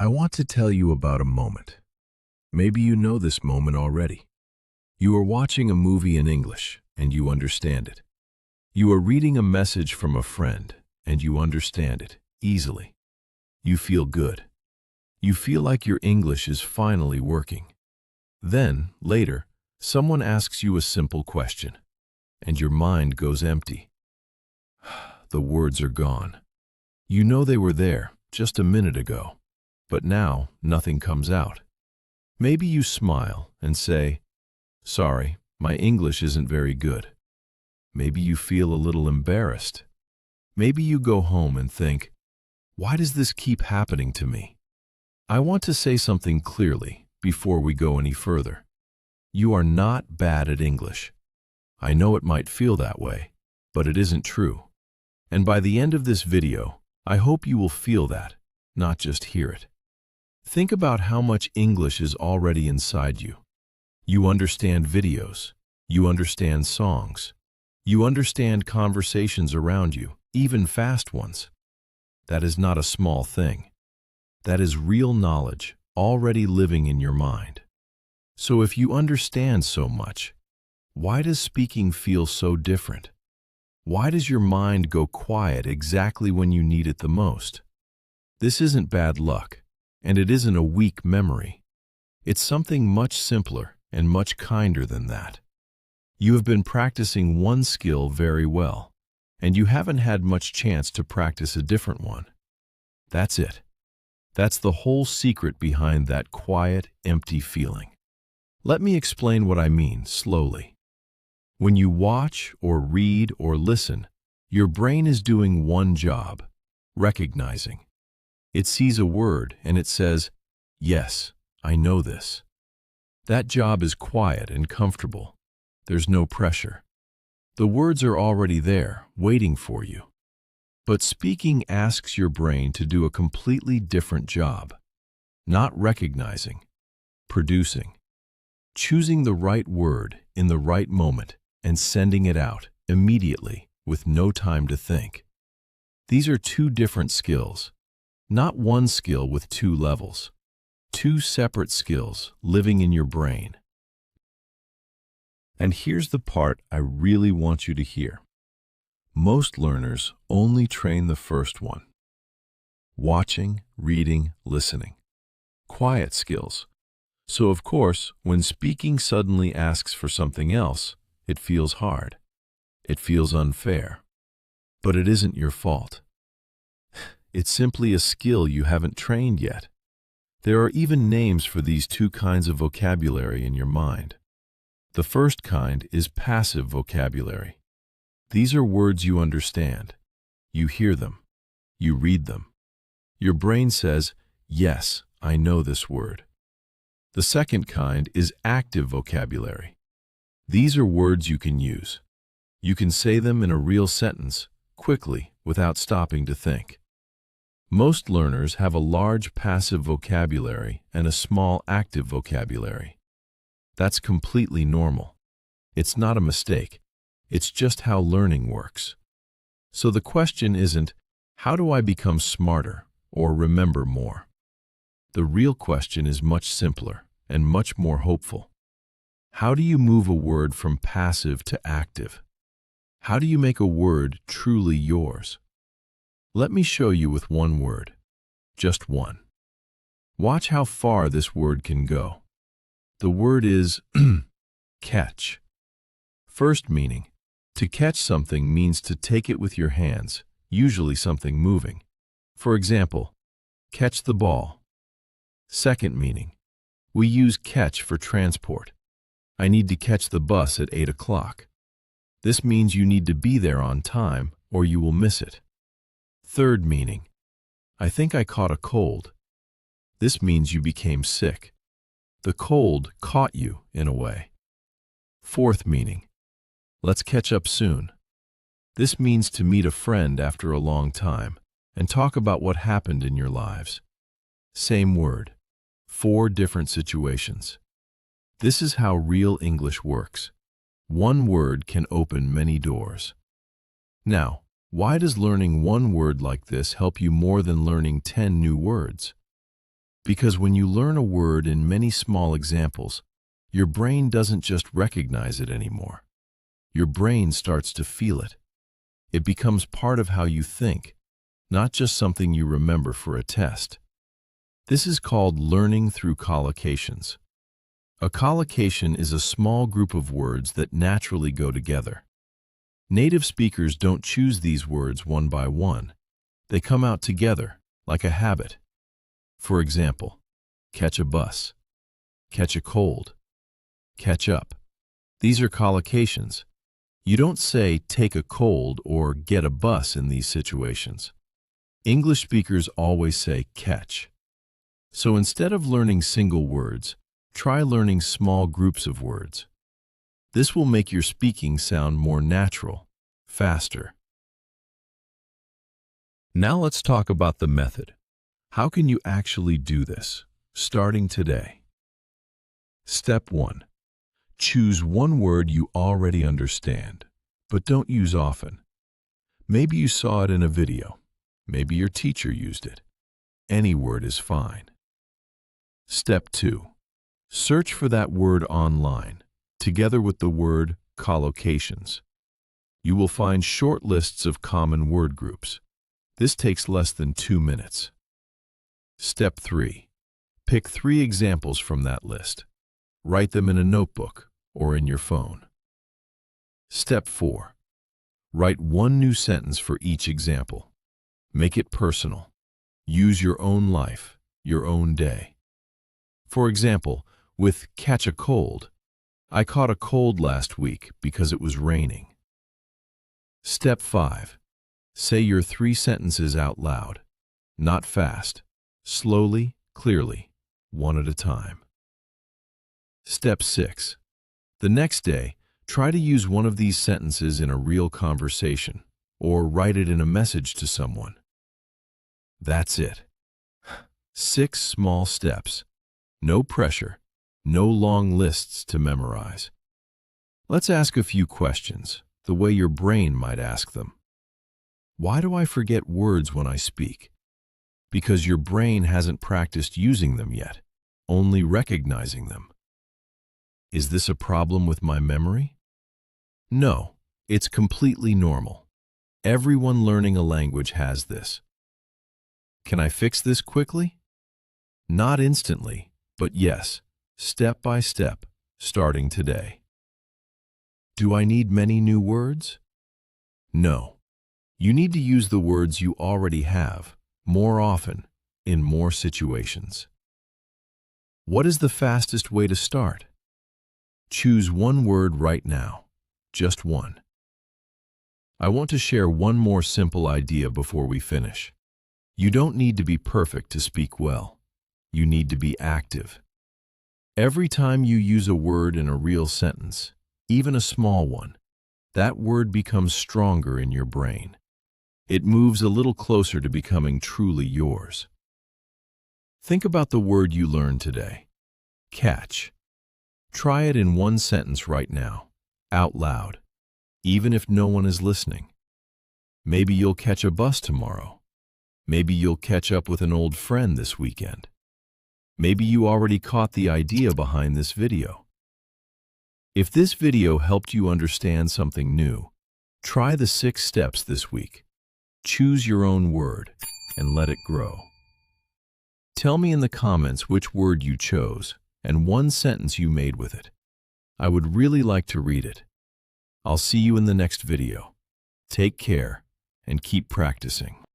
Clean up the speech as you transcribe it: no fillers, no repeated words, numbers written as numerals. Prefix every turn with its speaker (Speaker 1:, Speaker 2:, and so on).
Speaker 1: I want to tell you about a moment. Maybe you know this moment already. You are watching a movie in English, and you understand it. You are reading a message from a friend, and you understand it easily. You feel good. You feel like your English is finally working. Then, later, someone asks you a simple question, and your mind goes empty. The words are gone. You know they were there just a minute ago, but now nothing comes out. Maybe you smile and say, "Sorry, my English isn't very good." Maybe you feel a little embarrassed. Maybe you go home and think, "Why does this keep happening to me?" I want to say something clearly before we go any further. You are not bad at English. I know it might feel that way, but it isn't true. And by the end of this video, I hope you will feel that, not just hear it. Think about how much English is already inside you. You understand videos. You understand songs. You understand conversations around you, even fast ones. That is not a small thing. That is real knowledge already living in your mind. So if you understand so much, why does speaking feel so different? Why does your mind go quiet exactly when you need it the most? This isn't bad luck, and it isn't a weak memory. It's something much simpler and much kinder than that. You have been practicing one skill very well, and you haven't had much chance to practice a different one. That's it. That's the whole secret behind that quiet, empty feeling. Let me explain what I mean slowly. When you watch or read or listen, your brain is doing one job, recognizing. It sees a word and it says, "Yes, I know this." That job is quiet and comfortable. There's no pressure. The words are already there, waiting for you. But speaking asks your brain to do a completely different job. Not recognizing, producing. Choosing the right word in the right moment and sending it out immediately with no time to think. These are two different skills, not one skill with two levels. Two separate skills living in your brain. And here's the part I really want you to hear. Most learners only train the first one. Watching, reading, listening. Quiet skills. So of course, when speaking suddenly asks for something else, it feels hard. It feels unfair. But it isn't your fault. It's simply a skill you haven't trained yet. There are even names for these two kinds of vocabulary in your mind. The first kind is passive vocabulary. These are words you understand. You hear them. You read them. Your brain says, "Yes, I know this word." The second kind is active vocabulary. These are words you can use. You can say them in a real sentence, quickly, without stopping to think. Most learners have a large passive vocabulary and a small active vocabulary. That's completely normal. It's not a mistake. It's just how learning works. So the question isn't, how do I become smarter or remember more? The real question is much simpler and much more hopeful. How do you move a word from passive to active? How do you make a word truly yours? Let me show you with one word. Just one. Watch how far this word can go. The word is catch. First meaning. To catch something means to take it with your hands, usually something moving. For example, catch the ball. Second meaning. We use catch for transport. I need to catch the bus at 8 o'clock. This means you need to be there on time or you will miss it. Third meaning. I think I caught a cold. This means you became sick. The cold caught you in a way. Fourth meaning. Let's catch up soon. This means to meet a friend after a long time and talk about what happened in your lives. Same word, 4 different situations. This is how real English works. One word can open many doors. Now, why does learning one word like this help you more than learning 10 new words? Because when you learn a word in many small examples, your brain doesn't just recognize it anymore. Your brain starts to feel it. It becomes part of how you think, not just something you remember for a test. This is called learning through collocations. A collocation is a small group of words that naturally go together. Native speakers don't choose these words one by one. They come out together, like a habit. For example, catch a bus, catch a cold, catch up. These are collocations. You don't say take a cold or get a bus in these situations. English speakers always say catch. So instead of learning single words, try learning small groups of words. This will make your speaking sound more natural, faster. Now let's talk about the method. How can you actually do this, starting today? Step 1. Choose one word you already understand, but don't use often. Maybe you saw it in a video. Maybe your teacher used it. Any word is fine. Step 2. Search for that word online, together with the word collocations. You will find short lists of common word groups. This takes less than 2 minutes. Step 3. Pick 3 examples from that list. Write them in a notebook or in your phone. Step 4. Write 1 new sentence for each example. Make it personal. Use your own life, your own day. For example, with catch a cold, I caught a cold last week because it was raining. Step 5. Say your 3 sentences out loud. Not fast. Slowly, clearly, one at a time. Step 6. The next day, try to use one of these sentences in a real conversation, or write it in a message to someone. That's it. 6 small steps. No pressure, no long lists to memorize. Let's ask a few questions, the way your brain might ask them. Why do I forget words when I speak? Because your brain hasn't practiced using them yet, only recognizing them. Is this a problem with my memory? No, it's completely normal. Everyone learning a language has this. Can I fix this quickly? Not instantly, but yes, step by step, starting today. Do I need many new words? No. You need to use the words you already have, more often, in more situations. What is the fastest way to start? Choose one word right now, just one. I want to share one more simple idea before we finish. You don't need to be perfect to speak well. You need to be active. Every time you use a word in a real sentence, even a small one, that word becomes stronger in your brain. It moves a little closer to becoming truly yours. Think about the word you learned today. Catch. Try it in one sentence right now, out loud, even if no one is listening. Maybe you'll catch a bus tomorrow. Maybe you'll catch up with an old friend this weekend. Maybe you already caught the idea behind this video. If this video helped you understand something new, try the 6 steps this week. Choose your own word and let it grow. Tell me in the comments which word you chose and one sentence you made with it. I would really like to read it. I'll see you in the next video. Take care and keep practicing.